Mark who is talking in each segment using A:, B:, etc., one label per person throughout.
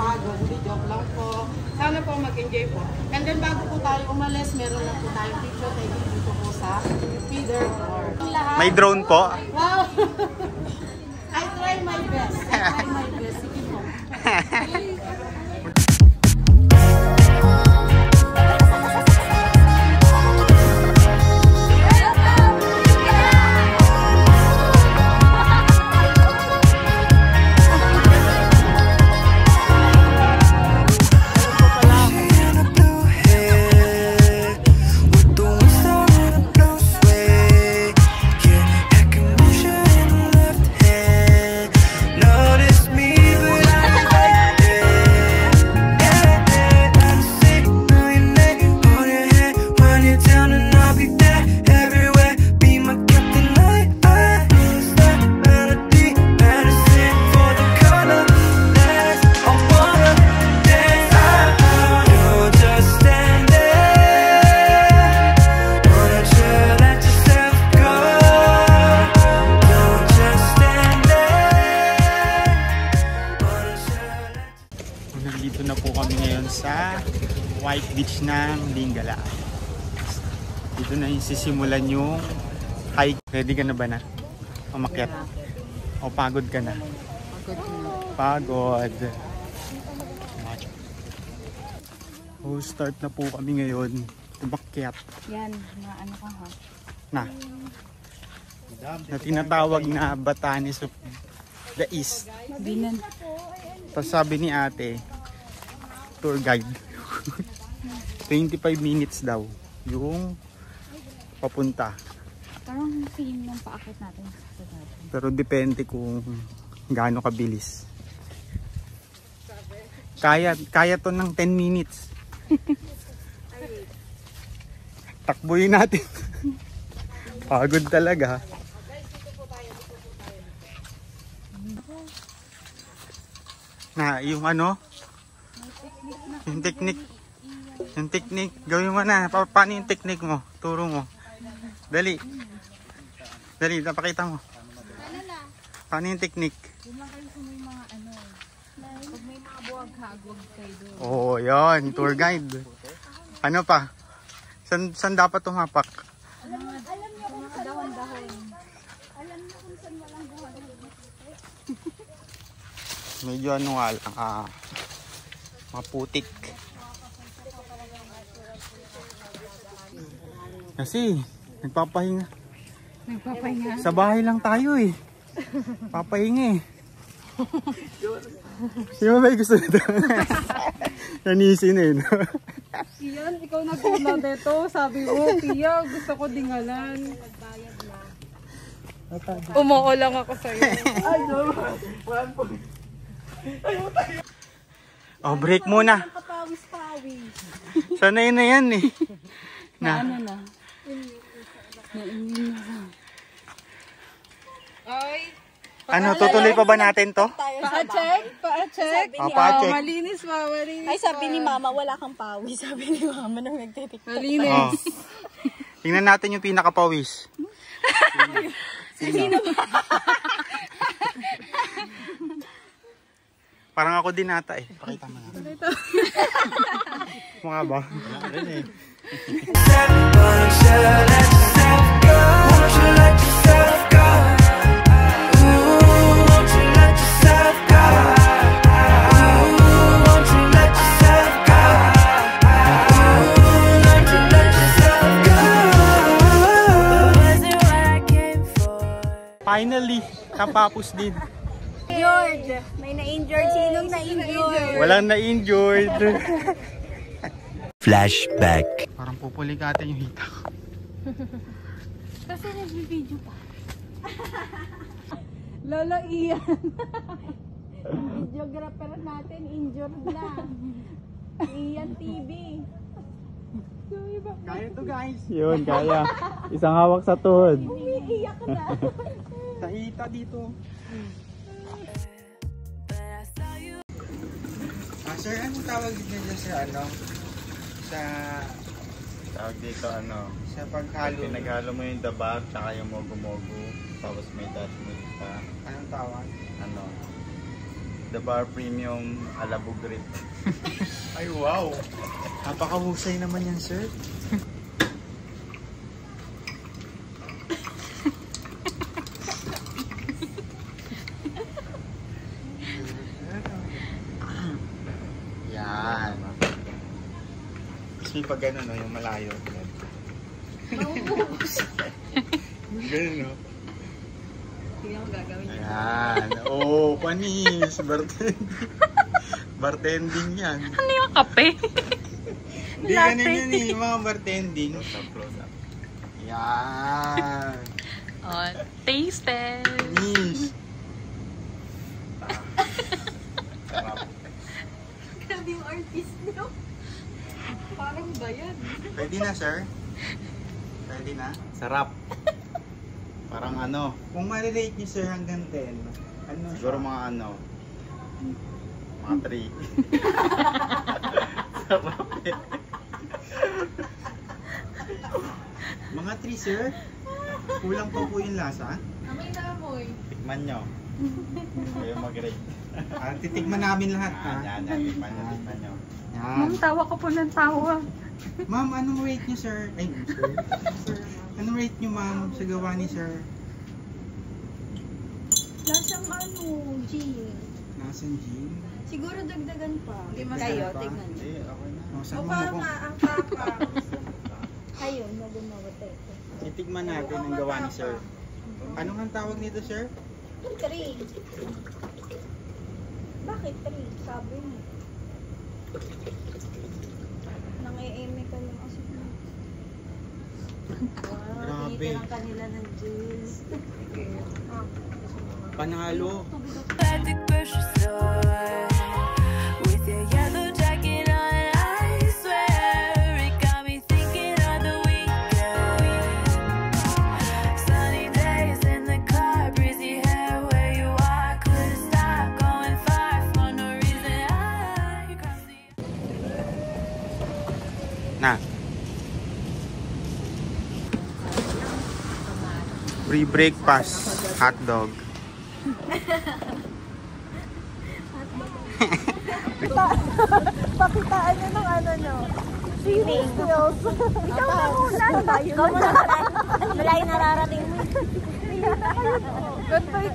A: mapagod. Hindi, joke lang po. Sana po mag-enjoy po. And then bago po tayo umalis, meron lang po tayong picture taking dito po sa feeder door.
B: May drone po?
A: Wow! I try my best. Sige po.
B: Nandito na po kami ngayon sa White Beach ng Lingala. Dito na yung sisimulan yung hike. Ready ka na ba na? Umakyat? O pagod ka na? Pagod. O start na po kami ngayon. Umakyat.
C: Yan, ano ka ha?
B: Na tinatawag na Batanes of the East.
C: Binan.
B: Tapos sabi ni ate, tour guide, 25 minutes daw yung papunta.
C: Parang feeling ng paakit natin sa dati.
B: Pero depende kung gaano kabilis. Kaya to ng 10 minutes. Takbuhin natin. Pagod talaga. Na yung ano, yung technique, gawin mo na. Paano yung technique mo? Turo mo. Dali, napakita mo. Paano yung technique?
C: Yung lang kayo sa may mga ano, pag may mga buwag-hagwag kayo doon.
B: Oo, yun, tour guide. Ano pa? San dapat tumapak?
C: Alam niyo kung saan dahon-dahon. Alam niyo kung saan walang dahon-dahon.
B: Medyo ano nga lang, maputik. Kasi, nagpapahinga. Sa bahay lang tayo eh. Papahinga eh. Sino ba yung gusto nito? Nanisin eh, no?
A: Iyan, ikaw naguna dito. Sabi mo, Pia, gusto ko dingalan. Umuo lang ako sa'yo. Ay, no.
B: Oh, break muna.
C: Kapawis-pawis.
B: Sanay na yan eh.
C: Ano na?
A: Ay,
B: Ano, tutuloy pa ba natin to?
A: pa-check.
B: Pa-check.
A: Malinis pa, malinis.
C: Ay, sabi ni Mama, wala kang pawis. Sabi ni Mama nang nagtitiktok.
A: Malinis.
B: Oh. Tingnan natin yung pinakapawis. Sino? Parang ako din ata eh. Pakita mo na. Mukha ba? Wala rin eh. Finally, kapapos din.
C: Injured. May na-injured. Sinong na-injured?
B: Walang na-injured.
D: Flashback.
B: Parang pupulikatan yung hita ko.
C: Kasi nag-video pa.
A: Lolo Ian.
C: Videographer natin, injured na. Ian TV.
B: Kaya to guys. Yun, kaya. Isang hawak sa tuhod.
C: Umiiyak na.
B: Sa hita dito. Sir, anong tawag niyo sa ano? Sa
E: tawag dito ano?
B: Sa paghalo.
E: Pinaghalo mo yung dabak tsaka yung mogu-mogu. Tapos may dash milk pa.
B: Anong tawag?
E: Ano? The Bar Premium Alabog Grip.
B: Ay, wow! Napakahusay naman yan, sir. Yan. Kasi pag gano'n, no, yung malayo. Ganun, no?
C: Tingnan mo gagawin niya.
B: Ayan. Oh, panis. Bartending yan.
D: Ano yung kape?
B: Hindi ganun yun eh, yung mga bartending.
E: Close up.
B: Yan.
D: Oh, taste test.
B: Panis.
E: Sarap.
C: Grabe yung artist niyo. Parang bayan.
B: Pwede na, sir? Pwede na?
E: Sarap. Parang ano,
B: Kung ma-rate niyo, sir, hanggang 10, ano
E: siguro
B: siya?
E: mga ano, mga 3. Sarap eh.
B: Mga 3, sir? Kulang pa po yung lasa?
C: Amoy na amoy.
E: Tikman nyo. Kayo mag-rate.
B: Titikman namin lahat, ha?
E: Yan, tikman nyo.
D: Ma'am,
B: Yan.
D: tawa ko po ng tawa.
B: Ma'am, anong rate niyo, sir? Ay, sir. Anong rate niyo, ma'am, sa gawa ni sir?
C: Lasang ano, gin.
B: Nasaan gin?
C: Siguro dagdagan pa.
A: Hindi masarap
C: Kayo,
B: pa.
C: tignan niyo.
E: Hindi, okay na.
B: Oh, saan mo
A: Mukha
B: mo?
A: nga ang papa.
C: Kayo, nagumawa tayo.
B: Titikman natin ang gawa ni sir. Anong ang tawag nito, sir?
C: 3. Bakit 3? Sabi mo. Nang-e-eme ka ng asin.
B: Grabe.
A: Tinitira kanila ng juice.
B: Panalo.
F: At the grocery store with your yellow jacket on, I swear it got me thinking of the weekend. Sunny days in the car, breezy hair where you are. Couldn't stop going far for no reason. I crossed the
B: Na. Free breakfast. Hot dog.
C: Pakitaan nyo ng ano nyo. Feeling. Ikaw na muna. Ikaw muna. Malayo nararating mo.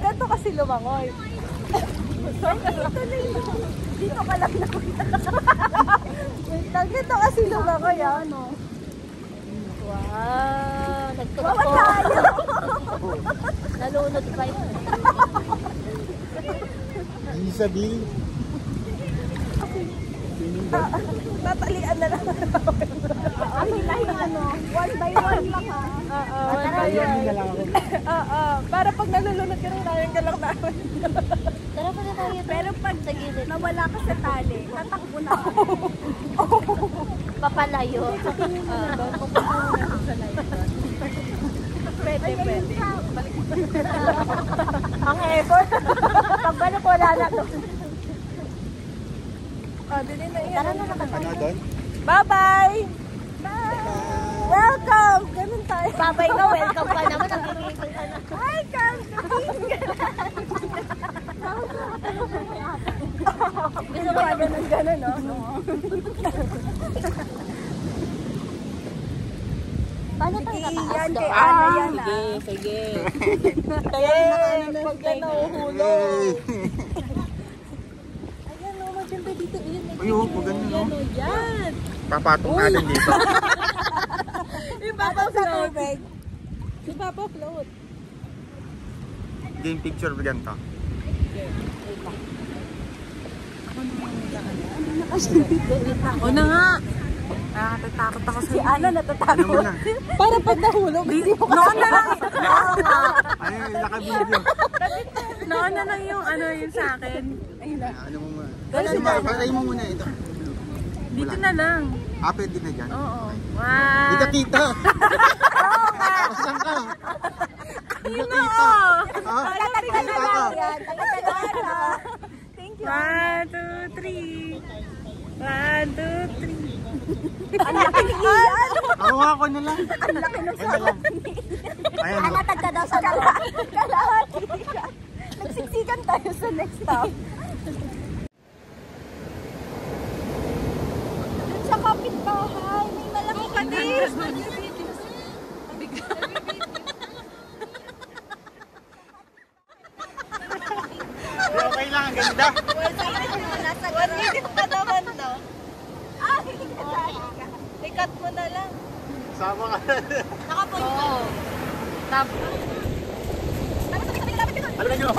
C: Ganto kasi lumangoy. Dito ka lang na. Ganto kasi lumangoy. Ano? Wow. Nagtutok ko. Nalunod pa yun.
B: Isabel.
C: Tatalian na lang. Ay, ano, 1 by 1 lang ha. Oo, 1 by 1. Oo, para pag nalulunod ka rin, namin ka lang namin. Tara pa na tayo. Pero pag nawala ka sa tali, tatakbo na ka. Papalayo. Pwede. Ang effort. Pagbalik wala na to. Dili na yan.
B: Ano doon?
C: Bye-bye! Welcome! Ganun tayo. Bye-bye na, welcome pa naman. Welcome to Gusto mo ganun, no? Paano tayo nataas doon? Yan, sige. Kaya pag ka nahuhulog. Ayan, no, maganda dito.
B: Uy, huwag ganun, no?
C: Yan!
B: Papatong natin dito.
C: Ipapa-float. Ipapa-float.
B: Game picture ba ganito?
D: O na nga. Nakatatakot ako sa
C: Si Ana natatakot.
B: Ano mo na?
C: Para pag nahulog, hindi mo kasi.
D: Noon na lang.
B: Ay, naka-video.
D: Noon na lang yung ano yun sa akin.
B: Ano mo muna? Patay mo muna ito.
D: Dito na lang.
B: Pwede na dyan.
D: Oo.
B: Hindi ka
D: One.
B: kita. Saan ka? Hindi ka kita. Ha?
C: Tatagdagan na lang yan. Tatagdagan na. Thank you.
D: 1, 2, 3. 1, 2, 3.
C: Ang laki ni Ian.
B: Awa ko na lang.
C: Ang laki ng
B: Ano lang? Ayan. no?
C: Alatag ka daw sa kalahati. Nagsiksikan tayo sa next stop.
B: Okay lang, ang ganda.
C: 1 minute pa naman, no? Ay, ikat mo na lang.
B: Sama ka.
C: Nakapoint ka.
D: Tapos.
B: Ano na nyo?